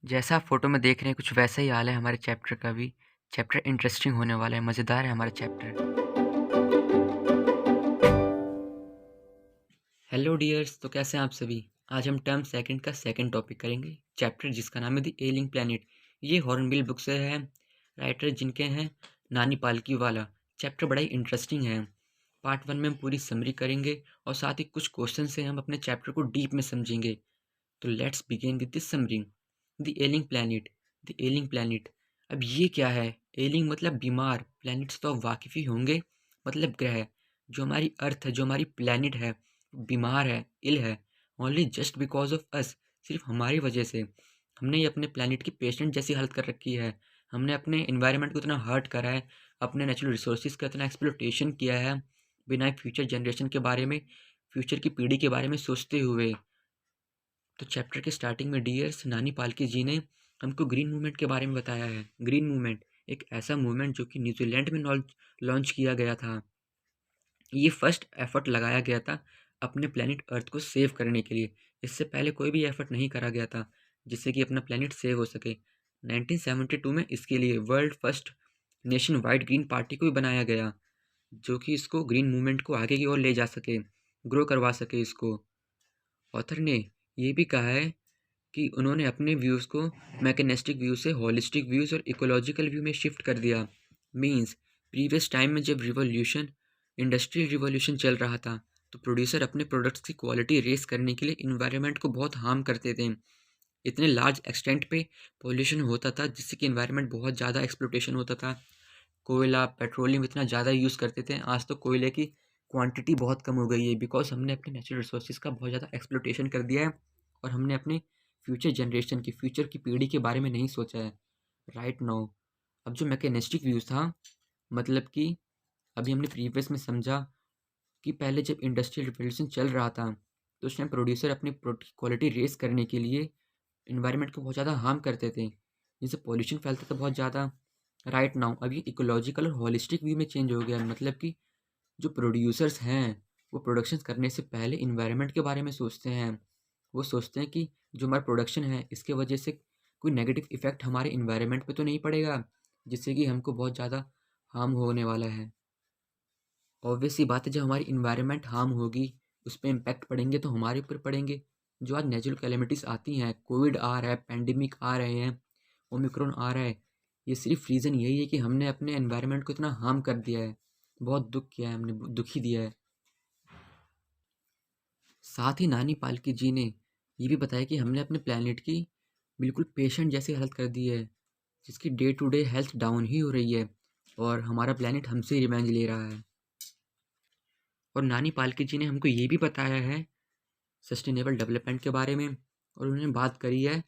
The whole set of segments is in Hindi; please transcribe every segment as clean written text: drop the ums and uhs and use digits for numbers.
जैसा आप फ़ोटो में देख रहे हैं कुछ वैसा ही हाल है हमारे चैप्टर का भी। चैप्टर इंटरेस्टिंग होने वाला है, मज़ेदार है हमारा चैप्टर। हेलो डियर्स, तो कैसे हैं आप सभी? आज हम टर्म सेकंड का सेकंड टॉपिक करेंगे। चैप्टर जिसका नाम है द एलिंग प्लैनेट। ये हॉर्नबिल बुक से है, राइटर जिनके हैं नानी पालकीवाला। चैप्टर बड़ा ही इंटरेस्टिंग है। पार्ट 1 में हम पूरी समरी करेंगे और साथ ही कुछ क्वेश्चन से हम अपने चैप्टर को डीप में समझेंगे। तो let's begin with this summary. The ailing planet. The ailing planet, अब ये क्या है? एलिंग मतलब बीमार, प्लैनेट्स तो आप वाकिफ़ ही होंगे, मतलब ग्रह। जो हमारी अर्थ है, जो हमारी प्लैनेट है, बीमार है, इल है, only just because of us, सिर्फ हमारी वजह से। हमने ये अपने प्लैनेट की पेशेंट जैसी हालत कर रखी है। हमने अपने इन्वायरमेंट को इतना हर्ट करा है, अपने नेचुरल रिसोर्सेज का इतना एक्सप्लोटेशन किया है, बिना फ्यूचर जनरेशन के बारे में, फ्यूचर की पीढ़ी के बारे में सोचते हुए। तो चैप्टर के स्टार्टिंग में डियर्स नानी पालकी जी ने हमको ग्रीन मूवमेंट के बारे में बताया है। ग्रीन मूवमेंट एक ऐसा मूवमेंट जो कि न्यूजीलैंड में लॉन्च किया गया था। ये फर्स्ट एफर्ट लगाया गया था अपने प्लेनेट अर्थ को सेव करने के लिए। इससे पहले कोई भी एफर्ट नहीं करा गया था जिससे कि अपना प्लेनेट सेव हो सके। 1972 में इसके लिए world first nation wide green party को भी बनाया गया, जो कि इसको ग्रीन मूवमेंट को आगे की ओर ले जा सके, ग्रो करवा सके इसको। ऑथर ने ये भी कहा है कि उन्होंने अपने व्यूज़ को मैकेनिस्टिक व्यू से होलिस्टिक व्यूज़ और इकोलॉजिकल व्यू में शिफ्ट कर दिया। मींस प्रीवियस टाइम में जब इंडस्ट्रियल रिवॉल्यूशन चल रहा था, तो प्रोड्यूसर अपने प्रोडक्ट्स की क्वालिटी रेस करने के लिए इन्वायरमेंट को बहुत हार्म करते थे। इतने लार्ज एक्सटेंट पे पॉल्यूशन होता था जिससे कि इन्वायरमेंट बहुत ज़्यादा एक्सप्लोटेशन होता था। कोयला, पेट्रोलियम इतना ज़्यादा यूज़ करते थे। आज तो कोयले की क्वांटिटी बहुत कम हो गई है बिकॉज हमने अपने नेचुरल रिसोर्सेज का बहुत ज़्यादा एक्सप्लोटेशन कर दिया है और हमने अपने फ्यूचर जनरेशन की, फ्यूचर की पीढ़ी के बारे में नहीं सोचा है राइट नाउ। अब जो मैकेनिस्टिक व्यूज़ था, मतलब कि अभी हमने प्रीवियस में समझा कि पहले जब इंडस्ट्रियल रिवोल्यूशन चल रहा था, तो उस टाइम प्रोड्यूसर अपनी क्वालिटी रेस करने के लिए इन्वायरमेंट को बहुत ज़्यादा हार्म करते थे, जिससे पॉल्यूशन फैलता था बहुत ज़्यादा। राइट नाउ अब ये इकोलॉजिकल और होलिस्टिक व्यू में चेंज हो गया है। मतलब कि जो प्रोड्यूसर्स हैं वो प्रोडक्शन करने से पहले इन्वायरमेंट के बारे में सोचते हैं। वो सोचते हैं कि जो हमारा प्रोडक्शन है इसके वजह से कोई नेगेटिव इफ़ेक्ट हमारे इन्वायरमेंट पे तो नहीं पड़ेगा, जिससे कि हमको बहुत ज़्यादा हार्म होने वाला है। ऑब्वियस सी बात है, जब हमारी इन्वायरमेंट हार्म होगी, उस पे इम्पैक्ट पड़ेंगे तो हमारे ऊपर पड़ेंगे। जो आज नेचुरल कैलेमिटीज़ आती हैं, कोविड आ रहा है, पैंडेमिक आ रहे हैं, ओमिक्रॉन आ रहा है, ये सिर्फ रीज़न यही है कि हमने अपने एनवायरनमेंट को इतना हार्म कर दिया है। बहुत दुख किया है हमने, दुखी दिया है। साथ ही नानी पालकी जी ने ये भी बताया कि हमने अपने प्लैनेट की बिल्कुल पेशेंट जैसी हालत कर दी है, जिसकी day to day health down ही हो रही है और हमारा प्लैनेट हमसे ही रिवेंज ले रहा है। और नानी पालकी जी ने हमको ये भी बताया है सस्टेनेबल डेवलपमेंट के बारे में, और उन्होंने बात करी है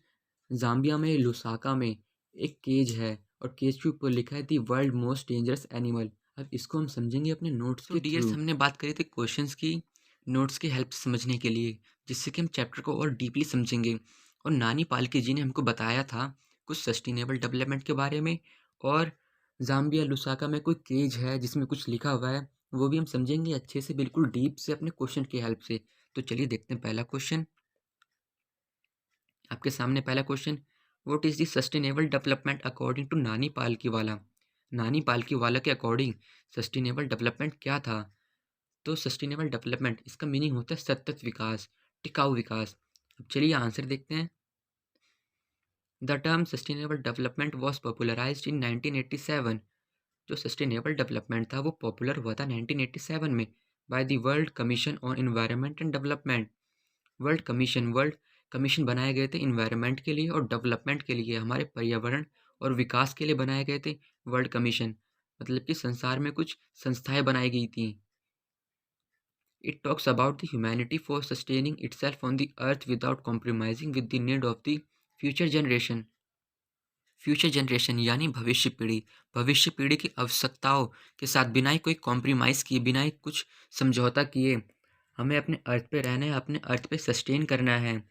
ज़ाम्बिया में लुसाका में एक केज है और केज के ऊपर लिखा है the world most dangerous animal. अब इसको हम समझेंगे अपने नोट्स के डियर्स, हमने बात करी थी क्वेश्चंस की नोट्स की हेल्प से समझने के लिए, जिससे कि हम चैप्टर को और डीपली समझेंगे। और नानी पालकी जी ने हमको बताया था कुछ सस्टेनेबल डेवलपमेंट के बारे में, और ज़ाम्बिया लुसाका में कोई केज है जिसमें कुछ लिखा हुआ है, वो भी हम समझेंगे अच्छे से, बिल्कुल डीप से अपने क्वेश्चन की हेल्प से। तो चलिए देखते हैं पहला क्वेश्चन। आपके सामने पहला question, what is the sustainable development according to Nani Palkhivala. नानी पालकीवाला के अकॉर्डिंग सस्टेनेबल डेवलपमेंट क्या था? तो सस्टेनेबल डेवलपमेंट इसका मीनिंग होता है सतत विकास, टिकाऊ विकास। अब चलिए आंसर देखते हैं। The term sustainable development was popularized in 1987। जो सस्टेनेबल डेवलपमेंट था वो पॉपुलर हुआ था 1987 में by the world commission on environment and development. World commission बनाए गए थे इन्वायरमेंट के लिए और डेवलपमेंट के लिए, हमारे पर्यावरण और विकास के लिए बनाए गए थे वर्ल्ड कमीशन। मतलब कि संसार में कुछ संस्थाएं बनाई गई थी। It talks about the humanity for sustaining itself on the earth without compromising with the need of the future generation. Future generation यानी भविष्य पीढ़ी की आवश्यकताओं के साथ बिना ही कोई कॉम्प्रोमाइज़ किए, बिना ही कुछ समझौता किए हमें अपने अर्थ पे रहना है, अपने अर्थ पे सस्टेन करना है।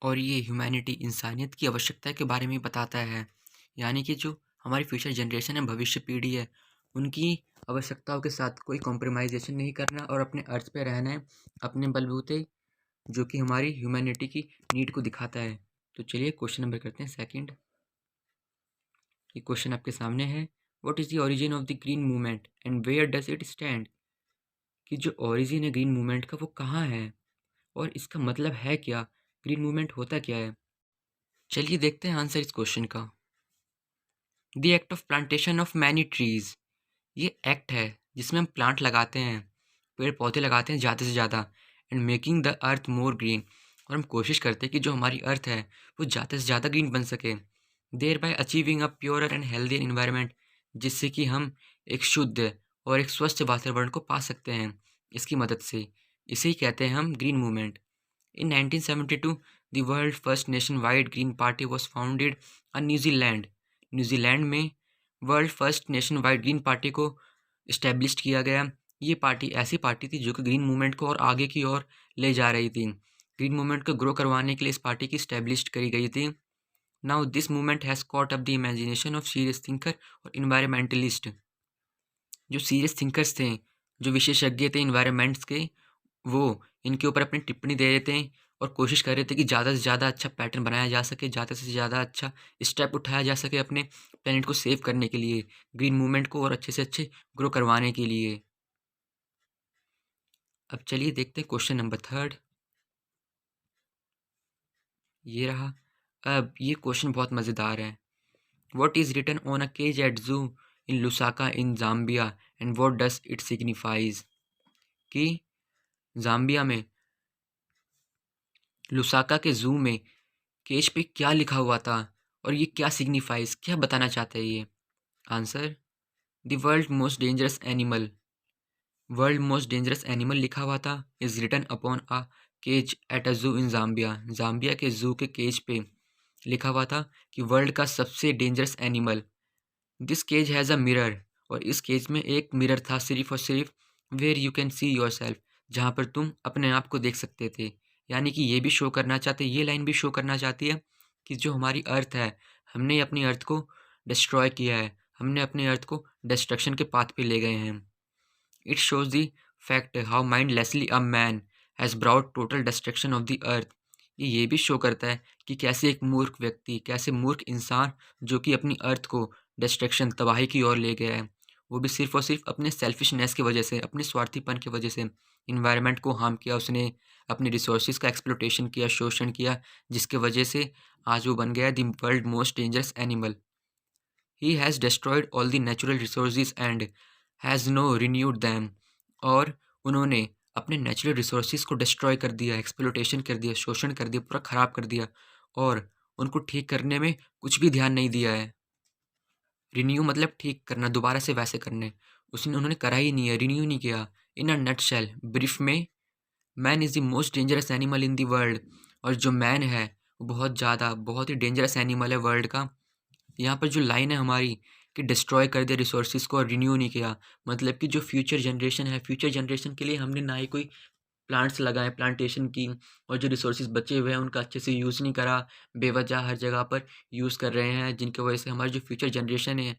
और ये ह्यूमैनिटी इंसानियत की आवश्यकता के बारे में बताता है, यानी कि जो हमारी फ्यूचर जनरेशन है, भविष्य पीढ़ी है, उनकी आवश्यकताओं के साथ कोई कॉम्प्रोमाइजेशन नहीं करना और अपने अर्थ पे रहना है अपने बलबूते, जो कि हमारी ह्यूमैनिटी की नीड को दिखाता है। तो चलिए क्वेश्चन नंबर करते हैं सेकंड। ये क्वेश्चन आपके सामने है, what is the origin of the green movement and where does it stand? कि जो ओरिजिन है ग्रीन मूवमेंट का वो कहाँ है और इसका मतलब है क्या? ग्रीन मूवमेंट होता क्या है? चलिए देखते हैं आंसर इस क्वेश्चन का। The act of plantation of many trees, ये एक्ट है जिसमें हम प्लांट लगाते हैं, पेड़ पौधे लगाते हैं ज़्यादा से ज़्यादा, and making the earth more green, और हम कोशिश करते हैं कि जो हमारी अर्थ है वो ज़्यादा से ज़्यादा ग्रीन बन सके, thereby achieving a purer and healthy environment, जिससे कि हम एक शुद्ध और एक स्वस्थ वातावरण को पा सकते हैं इसकी मदद से। इसे ही कहते हैं हम green movement. In 1972, the world first nationwide Green Party was founded on New Zealand. New Zealand में world first nationwide green party को इस्टेब्लिश किया गया। ये पार्टी ऐसी पार्टी थी जो कि ग्रीन मूवमेंट को और आगे की ओर ले जा रही थी। ग्रीन मूवमेंट को ग्रो करवाने के लिए इस पार्टी की इस्टेब्लिश करी गई थी। Now this movement has caught up the imagination of serious thinker और इन्वायरमेंटलिस्ट। जो सीरियस थिंकर्स थे, जो विशेषज्ञ थे इन्वायरमेंट्स के, वो इनके ऊपर अपनी टिप्पणी दे रहे थे और कोशिश कर रहे थे कि ज़्यादा से ज़्यादा अच्छा पैटर्न बनाया जा सके, ज़्यादा से ज़्यादा अच्छा स्टेप उठाया जा सके अपने प्लेनेट को सेव करने के लिए, ग्रीन मूवमेंट को और अच्छे से अच्छे ग्रो करवाने के लिए। अब चलिए देखते हैं क्वेश्चन नंबर थर्ड। ये रहा। अब ये क्वेश्चन बहुत मज़ेदार है। What is written on a cage at zoo in Lusaka in Zambia and what does it signifies? कि जाम्बिया में लुसाका के जू में केज पे क्या लिखा हुआ था और ये क्या सिग्निफाइज, क्या बताना चाहता है ये? Answer, the world most dangerous animal. World most dangerous animal लिखा हुआ था, is written upon a cage at a zoo in Zambia. Zambia के जू के केज पे लिखा हुआ था कि वर्ल्ड का सबसे dangerous animal. This cage has a mirror, और इस केज में एक मिरर था सिर्फ और सिर्फ, where you can see yourself, जहाँ पर तुम अपने आप को देख सकते थे। यानी कि ये भी शो करना चाहते, ये लाइन भी शो करना चाहती है कि जो हमारी अर्थ है, हमने अपनी अर्थ को डिस्ट्रॉय किया है, हमने अपने अर्थ को डिस्ट्रक्शन के पाथ पे ले गए हैं। It shows the fact how mindlessly a man has brought total destruction of the earth. ये भी शो करता है कि कैसे एक मूर्ख व्यक्ति, कैसे मूर्ख इंसान जो कि अपनी अर्थ को डिस्ट्रक्शन, तबाही की ओर ले गया है, वो भी सिर्फ़ और सिर्फ़ अपने सेल्फिशनेस की वजह से, अपने स्वार्थीपन की वजह से। एनवायरनमेंट को हार्म किया उसने, अपने रिसोर्सेज़ का एक्सप्लॉयटेशन किया, शोषण किया, जिसकी वजह से आज वो बन गया the world most dangerous animal. He has destroyed all the natural resources and has no renewed them. और उन्होंने अपने नेचुरल रिसोर्सेज को डिस्ट्रॉय कर दिया, एक्सप्लॉयटेशन कर दिया, शोषण कर दिया, पूरा ख़राब कर दिया, और उनको ठीक करने में कुछ भी ध्यान नहीं दिया है। रिन्यू मतलब ठीक करना, दोबारा से वैसे करने, उसने उन्होंने करा ही नहीं है, रिन्यू नहीं किया। इन अ नटशेल, ब्रीफ में, man is the most dangerous animal in the world. और जो मैन है वो बहुत ज़्यादा, बहुत ही डेंजरस एनिमल है वर्ल्ड का। यहाँ पर जो लाइन है हमारी कि डिस्ट्रॉय कर दिया रिसोर्सेज को और रिन्यू नहीं किया, मतलब कि जो फ्यूचर जनरेशन है, फ्यूचर जनरेशन के लिए हमने ना ही कोई प्लांट्स लगाए, प्लांटेशन की, और जो रिसोर्सेज बचे हुए हैं उनका अच्छे से यूज़ नहीं करा, बेवजह हर जगह पर यूज़ कर रहे हैं, जिनकी वजह से हमारी जो फ्यूचर जनरेशन है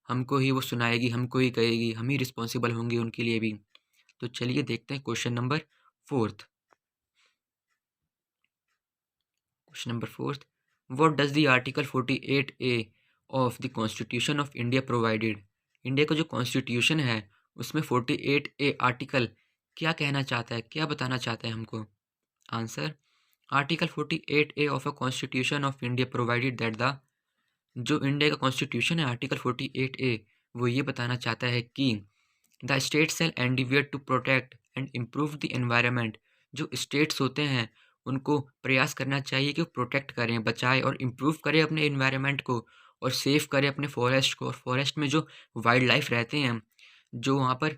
हमको ही वो सुनाएगी, हमको ही कहेगी, हम ही रिस्पॉन्सिबल होंगे उनके लिए भी। तो चलिए देखते हैं question number fourth. Question number fourth, what does the article 48A of the constitution of India provided? India का जो कॉन्स्टिट्यूशन है उसमें 48A आर्टिकल क्या कहना चाहता है, क्या बताना चाहता है हमको? Answer, article 48A of a constitution of India provided that the, जो इंडिया का कॉन्स्टिट्यूशन है आर्टिकल 48A, वो ये बताना चाहता है कि the state shall endeavour to protect and improve the environment. जो स्टेट्स होते हैं उनको प्रयास करना चाहिए कि वो प्रोटेक्ट करें, बचाएं और इम्प्रूव करें अपने एनवायरनमेंट को, और सेव करें अपने फॉरेस्ट को, और फॉरेस्ट में जो वाइल्ड लाइफ रहते हैं, जो वहाँ पर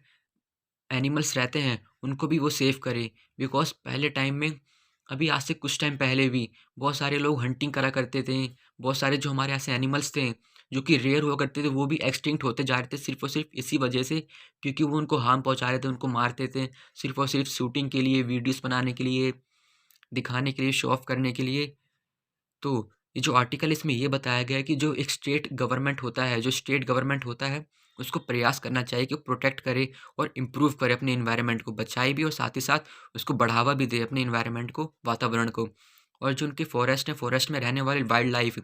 एनिमल्स रहते हैं, उनको भी वो सेव करे। बिकॉज़ पहले टाइम में, अभी आज से कुछ टाइम पहले भी बहुत सारे लोग हंटिंग करा करते थे। बहुत सारे जो हमारे ऐसे एनिमल्स थे जो कि रेयर हुआ करते थे, वो भी एक्सटिंक्ट होते जा रहे थे सिर्फ़ और सिर्फ़ इसी वजह से, क्योंकि वो उनको हार्म पहुँचा रहे थे, उनको मारते थे सिर्फ़ और सिर्फ़ शूटिंग के लिए, वीडियोज़ बनाने के लिए, दिखाने के लिए, शो ऑफ करने के लिए। तो ये जो आर्टिकल इसमें ये बताया गया है कि जो एक स्टेट गवर्नमेंट होता है, जो स्टेट गवर्नमेंट होता है, उसको प्रयास करना चाहिए कि वो प्रोटेक्ट करे और इम्प्रूव करे अपने एनवायरनमेंट को, बचाए भी और साथ ही साथ उसको बढ़ावा भी दे अपने एनवायरनमेंट को, वातावरण को। और जो उनके फॉरेस्ट हैं, फॉरेस्ट में रहने वाले वाइल्ड लाइफ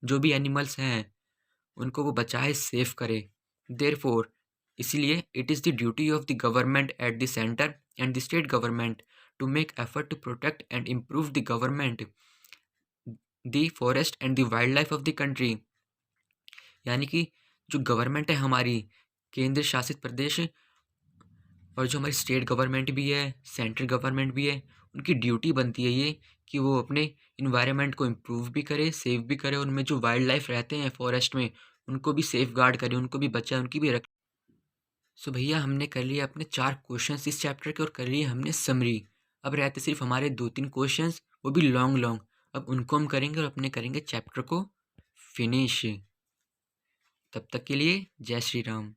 जो भी एनिमल्स हैं उनको वो बचाए, सेव करे। देयरफॉर इसलिए it is the duty of the government at the centre and the state government to make effort to protect and improve the government the forest and the wildlife of the country. यानी कि जो गवर्नमेंट है हमारी, केंद्र शासित प्रदेश, और जो हमारी स्टेट गवर्नमेंट भी है, सेंट्रल गवर्नमेंट भी है, उनकी ड्यूटी बनती है ये कि वो अपने इन्वायरमेंट को इम्प्रूव भी करे, सेव भी करे, उनमें जो वाइल्ड लाइफ रहते हैं फॉरेस्ट में उनको भी सेफ गार्ड करे, उनको भी बचाए, उनकी भी रख। सो भैया हमने कर लिया अपने 4 क्वेश्चंस इस चैप्टर के और कर लिए हमने समरी। अब रहते सिर्फ हमारे 2-3 क्वेश्चंस, वो भी लॉन्ग लॉन्ग। अब उनको हम करेंगे और अपने करेंगे चैप्टर को फिनिश। तब तक के लिए जय श्री राम।